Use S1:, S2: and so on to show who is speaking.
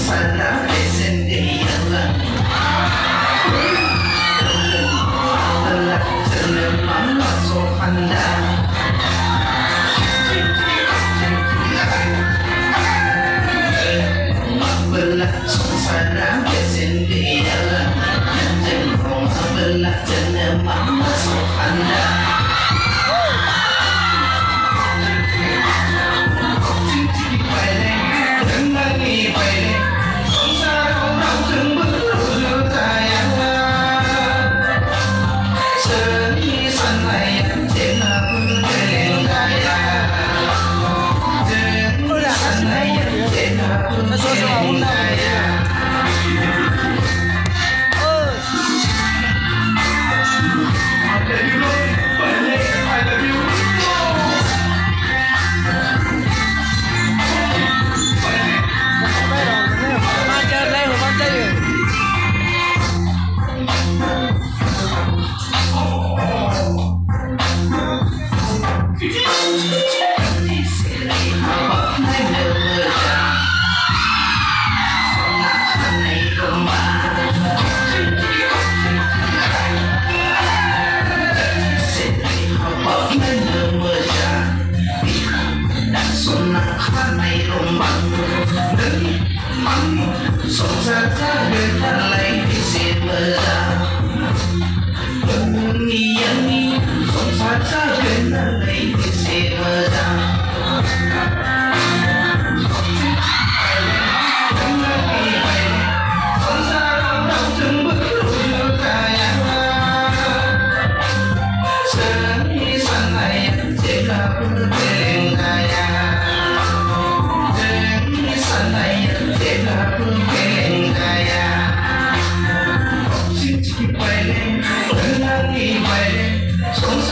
S1: sarà sendirian Allah senang sohanda Mabela sengsara sendirian Jengkong mabela senang sohanda Song sa tabi talay isimula Bunyi song sa tabi talay isimula Song sa raw jemberu kaya Seni sanay jela bergeleng kaya Seni sanay jela bergeleng kaya Sing